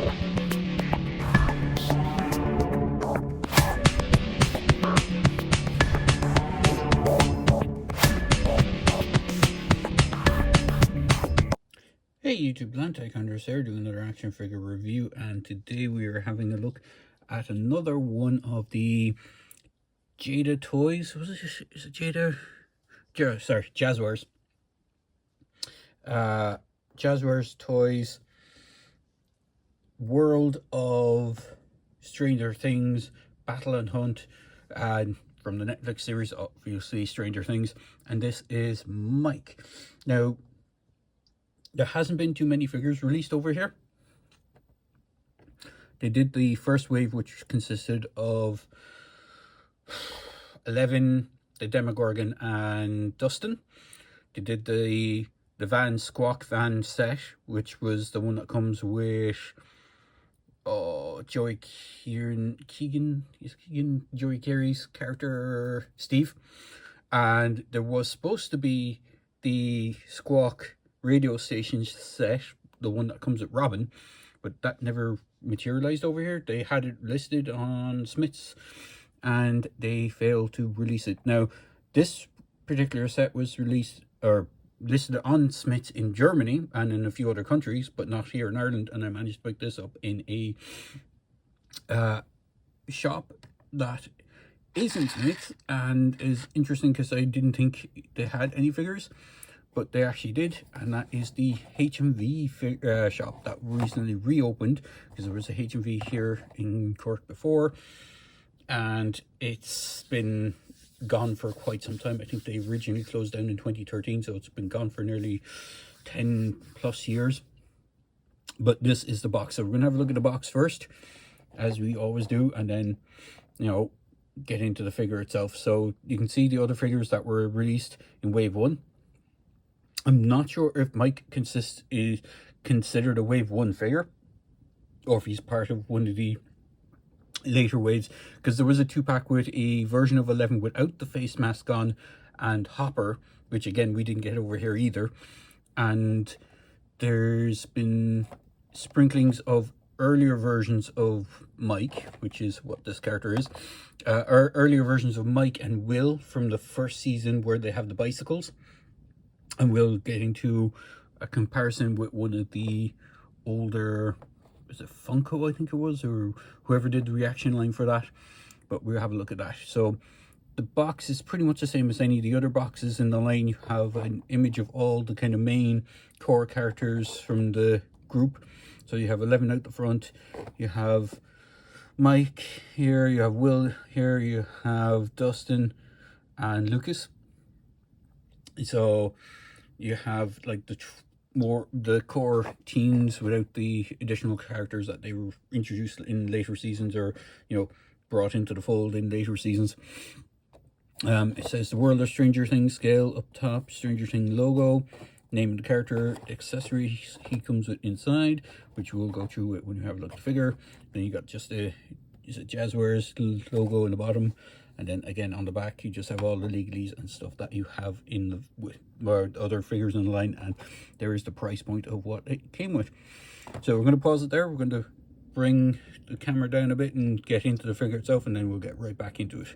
Hey YouTube land, Taekwondo here doing another action figure review, and today we are having a look at another one of the Jada toys. Was it, is it Jada? Sorry, Jazwares. Jazwares toys, World of Stranger Things, Battle and Hunt, and from the Netflix series, obviously Stranger Things, and this is Mike. Now, there hasn't been too many figures released over here. They did the first wave, which consisted of 11, the Demogorgon, and Dustin. They did the Squawk Van set, which was the one that comes with Joey Keegan, Joey Carey's character Steve, and there was supposed to be the Squawk radio station set, the one that comes with Robin, but that never materialized over here. They had it listed on Smith's and they failed to release it. Now, this particular set was released or listed on Smith's in Germany and in a few other countries, but not here in Ireland, and I managed to pick this up in a shop that isn't Smith's, and is interesting because I didn't think they had any figures, but they actually did, and that is the HMV shop that recently reopened, because there was a HMV here in Cork before, and it's been gone for quite some time. I think they originally closed down in 2013, so it's been gone for nearly 10 plus years. But this is the box, so we're gonna have a look at the box first, as we always do, and then, you know, get into the figure itself. So you can see the other figures that were released in wave 1. I'm not sure if Mike is considered a wave 1 figure, or if he's part of one of the later waves, because there was a 2-pack with a version of 11 without the face mask on and Hopper, which again we didn't get over here either. And there's been sprinklings of earlier versions of Mike, which is what this character is, or earlier versions of Mike and Will from the first season where they have the bicycles. And we'll get into a comparison with one of the older, was it Funko, I think it was, or whoever did the reaction line for that. But we'll have a look at that. So the box is pretty much the same as any of the other boxes in the line. You have an image of all the kind of main core characters from the group. So you have 11 out the front, you have Mike here, you have Will here, you have Dustin and Lucas. So you have like the core teams without the additional characters that they were introduced in later seasons, or, you know, brought into the fold in later seasons. It says the World of Stranger Things scale up top, Stranger Things logo, name of the character, accessories he comes with inside, which we'll go through it when you have a look at the figure. Then you got just a Jazwares logo in the bottom, and then again on the back you just have all the legalese and stuff that you have in the other figures in the line, and there is the price point of what it came with. So we're going to pause it there. We're going to bring the camera down a bit and get into the figure itself, and then we'll get right back into it.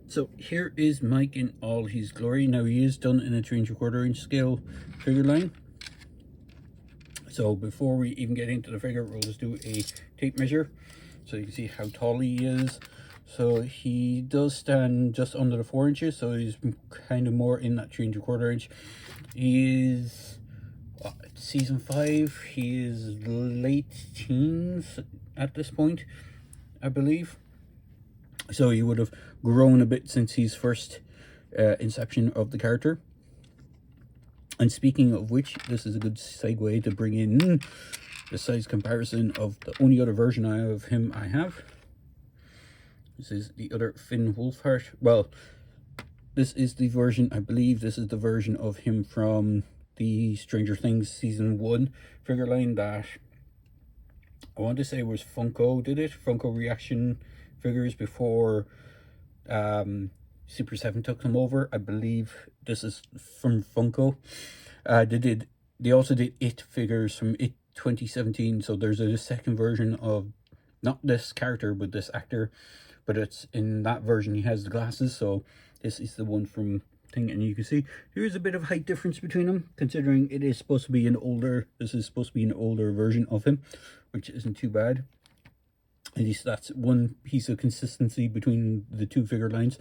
So here is Mike in all his glory. Now, he is done in a 3¼ inch scale figure line. So before we even get into the figure, we'll just do a tape measure so you can see how tall he is. So he does stand just under the 4 inches, so he's kind of more in that 3¼ inch. He is season 5. He is late teens at this point, I believe. So he would have grown a bit since his first inception of the character. And speaking of which, this is a good segue to bring in the size comparison of the only other version of him I have. This is the other Finn Wolfhard. Well, this is the version, I believe this is the version of him from the Stranger Things season 1 figure line that I want to say was Funko did it. Funko reaction figures before Super 7 took them over. I believe this is from Funko. They also did It figures from It 2017. So there's a second version of not this character but this actor, but it's in that version he has the glasses. So this is the one from thing, and you can see there is a bit of height difference between them, considering it is supposed to be an older, this is supposed to be an older version of him, which isn't too bad. At least that's one piece of consistency between the two figure lines.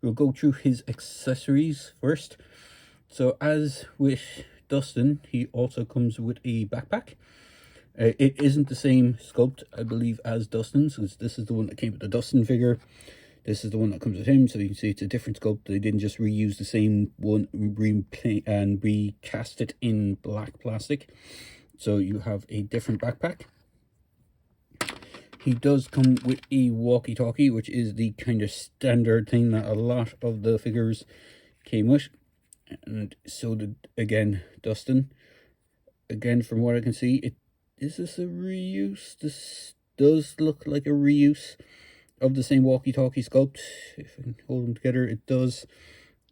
We'll go through his accessories first. So as with Dustin, he also comes with a backpack. It isn't the same sculpt, I believe, as Dustin's. So this is the one that came with the Dustin figure. This is the one that comes with him. So you can see it's a different sculpt. They didn't just reuse the same one and recast it in black plastic. So you have a different backpack. He does come with a walkie-talkie, which is the kind of standard thing that a lot of the figures came with. And so did, again, Dustin. Again, from what I can see, is this a reuse? This does look like a reuse of the same walkie-talkie sculpt. If I can hold them together, it does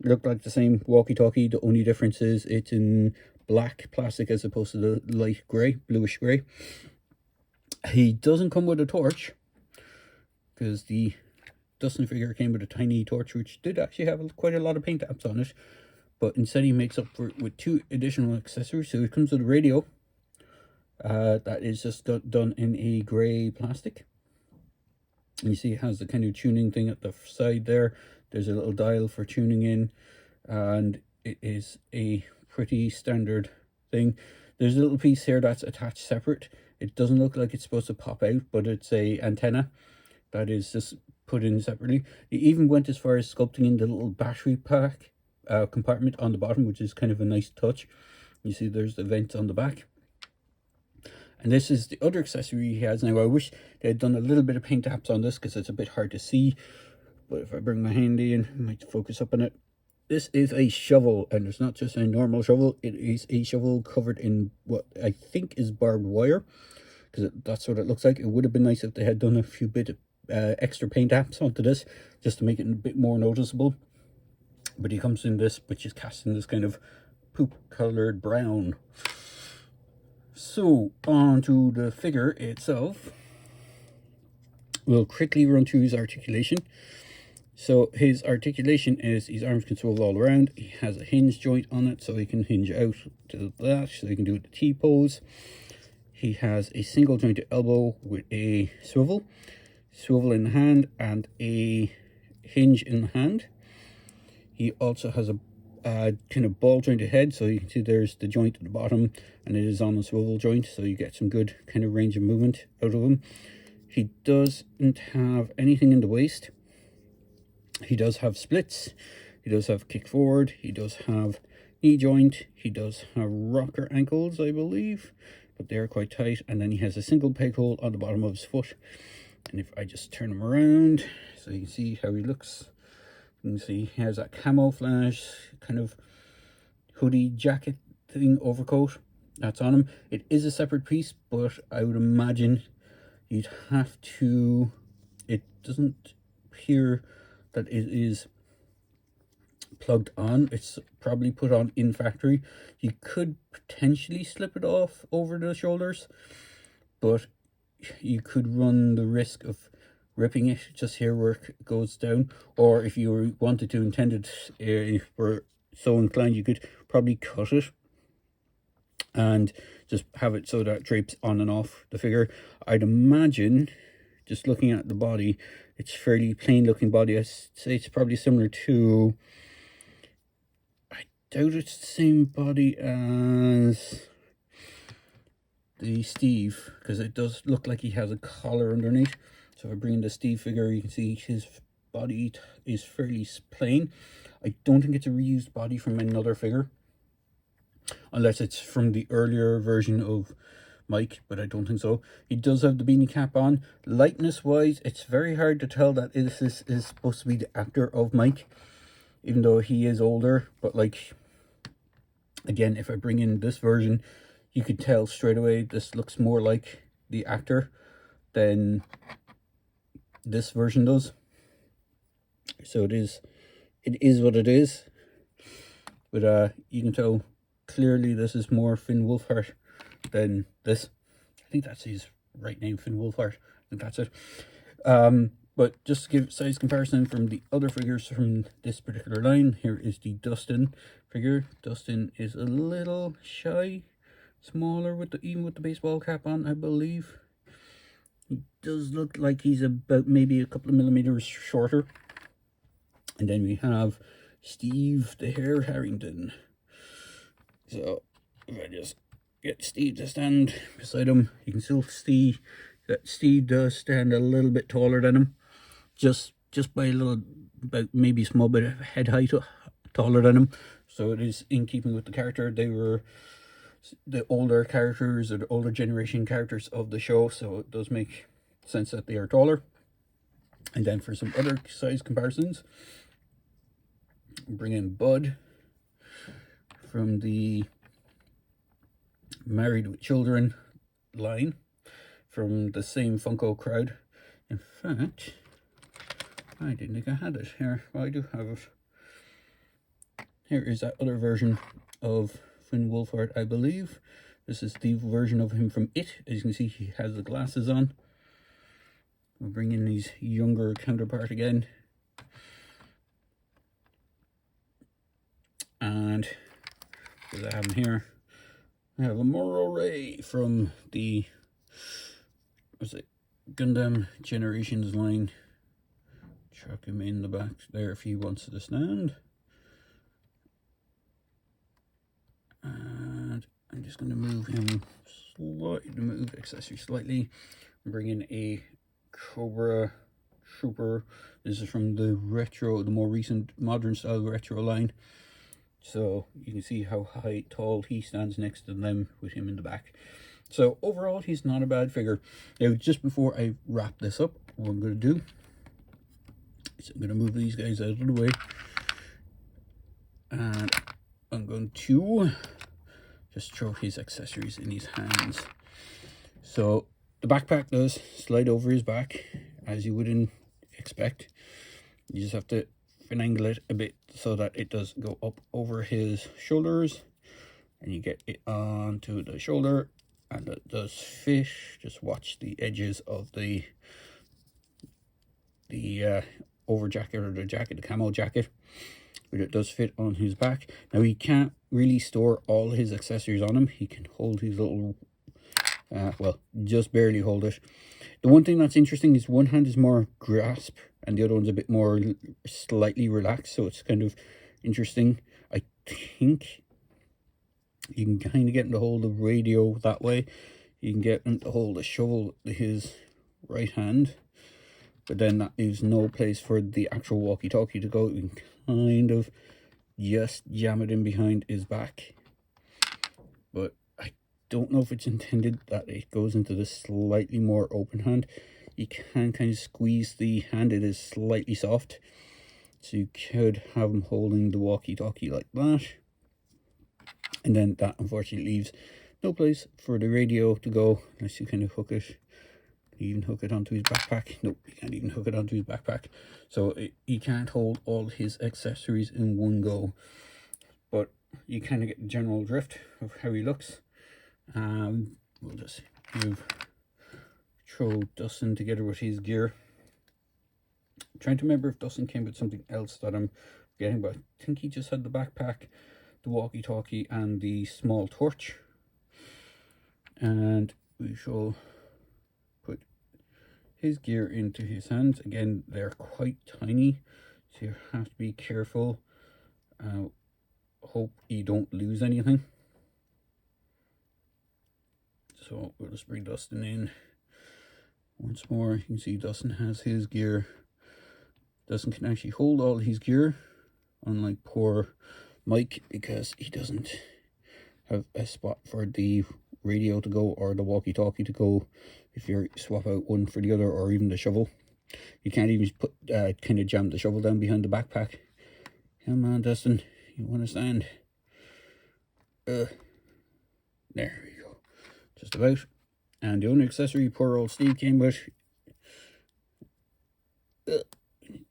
look like the same walkie-talkie. The only difference is it's in black plastic as opposed to the light grey, bluish grey. He doesn't come with a torch, because the Dustin figure came with a tiny torch, which did actually have quite a lot of paint apps on it. But instead he makes up for it with two additional accessories. So it comes with a radio. That is just done in a grey plastic. And you see it has the kind of tuning thing at the side there. There's a little dial for tuning in. And it is a pretty standard thing. There's a little piece here that's attached separate. It doesn't look like it's supposed to pop out, but it's a antenna that is just put in separately. It even went as far as sculpting in the little battery pack compartment on the bottom, which is kind of a nice touch. You see there's the vents on the back. And this is the other accessory he has. Now I wish they had done a little bit of paint apps on this, because it's a bit hard to see. But if I bring my hand in, I might focus up on it. This is a shovel, and it's not just a normal shovel. It is a shovel covered in what I think is barbed wire, because that's what it looks like. It would have been nice if they had done a few bit of extra paint apps onto this, just to make it a bit more noticeable. But he comes in this, which is cast in this kind of poop colored brown. So on to the figure itself. We'll quickly run through his articulation. So his articulation is his arms can swivel all around. He has a hinge joint on it, so he can hinge out to that, so he can do it the T-pose. He has a single jointed elbow with a swivel in the hand, and a hinge in the hand. He also has a kind of ball jointed head, so you can see there's the joint at the bottom, and it is on the swivel joint, so you get some good kind of range of movement out of him. He doesn't have anything in the waist. He does have splits. He does have kick forward. He does have knee joint. He does have rocker ankles, I believe, but they're quite tight. And then he has a single peg hole on the bottom of his foot. And if I just turn him around, so you can see how he looks. You can see he has that camouflage kind of hoodie jacket thing, overcoat that's on him. It is a separate piece, but I would imagine you'd have to, it doesn't appear that it is plugged on. It's probably put on in factory. You could potentially slip it off over the shoulders, but you could run the risk of ripping it just here where it goes down. Or if you wanted to, intended, if we're so inclined, you could probably cut it and just have it so that it drapes on and off the figure. I'd imagine, just looking at the body, it's fairly plain looking body. I'd say it's probably similar to, I doubt it's the same body as the Steve, because it does look like he has a collar underneath. So if I bring in the Steve figure, you can see his body is fairly plain. I don't think it's a reused body from another figure, unless it's from the earlier version of Mike, but I don't think so. He does have the beanie cap on. Lightness wise, it's very hard to tell that this is supposed to be the actor of Mike, even though he is older. But like, again, if I bring in this version, you could tell straight away this looks more like the actor than this version does. So it is what it is. But you can tell clearly this is more Finn Wolfhard than this. I think that's his right name, Finn Wolfhard. I think that's it. But just to give size comparison from the other figures from this particular line, here is the Dustin figure. Dustin is a little shy, smaller with the even with the baseball cap on, I believe. He does look like he's about maybe a couple of millimeters shorter. And then we have Steve the Hare Harrington. So if I just get Steve to stand beside him, you can still see that Steve does stand a little bit taller than him. Just by a little, about maybe a small bit of head height taller than him. So it is in keeping with the character. They were the older characters or the older generation characters of the show, so it does make sense that they are taller. And then for some other size comparisons, bring in Bud from the Married with Children line from the same Funko crowd. In fact, I didn't think I had it here. Well, I do have it. Here is that other version of Finn Wolfhard, I believe. This is the version of him from It. As you can see, he has the glasses on. We'll bring in his younger counterpart again. And as I have him here, I have a Moro Ray from the Gundam Generations line. Chuck him in the back there if he wants to stand. And I'm just going to move him slightly, move accessory slightly, and bring in a Cobra Trooper. This is from the retro, the more recent modern style retro line. So you can see how tall he stands next to them with him in the back. So overall, he's not a bad figure. Now, just before I wrap this up, what I'm going to do is I'm going to move these guys out of the way. And I'm going to just throw his accessories in his hands. So the backpack does slide over his back, as you wouldn't expect. You just have to finagle it a bit so that it does go up over his shoulders, and you get it onto the shoulder, and it does fit. Just watch the edges of the over jacket or the jacket, the camo jacket, but it does fit on his back. Now he can't really store all his accessories on him. He can hold his little well, just barely hold it. The one thing that's interesting is one hand is more grasp and the other one's a bit more slightly relaxed, so it's kind of interesting. I think you can kind of get him to hold the radio that way. You can get him to hold a shovel with his right hand, but then that leaves no place for the actual walkie-talkie to go. You can kind of just jam it in behind his back, but I don't know if it's intended that it goes into the slightly more open hand. You can kind of squeeze the hand. It is slightly soft, so you could have him holding the walkie-talkie like that, and then that unfortunately leaves no place for the radio to go unless you kind of hook it. Even hook it onto his backpack. Nope, you can't even hook it onto his backpack, so he can't hold all his accessories in one go, but you kind of get the general drift of how he looks. We'll just throw Dustin together with his gear. I'm trying to remember if Dustin came with something else that I'm getting, but I think he just had the backpack, the walkie-talkie, and the small torch. And we shall put his gear into his hands. Again, they're quite tiny, so you have to be careful. Hope you don't lose anything. So we'll just bring Dustin in once more. You can see Dustin has his gear. Dustin can actually hold all his gear, unlike poor Mike, because he doesn't have a spot for the radio to go or the walkie-talkie to go if you swap out one for the other, or even the shovel. You can't even put kind of jam the shovel down behind the backpack. Come on, Dustin, you want to stand? There we go, just about. And the only accessory poor old Steve came with,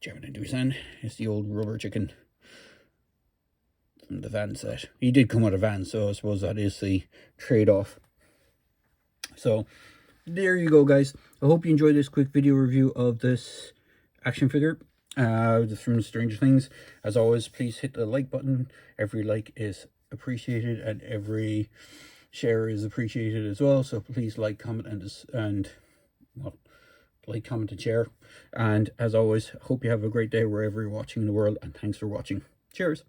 jam it into his hand, is the old rubber chicken from the van set. He did come with a van, so I suppose that is the trade-off. So there you go, guys. I hope you enjoyed this quick video review of this action figure from Stranger Things. As always, please hit the like button. Every like is appreciated, and every share is appreciated as well. So please like, comment, and well, like, comment, and share. And as always, hope you have a great day wherever you're watching in the world, and thanks for watching. Cheers.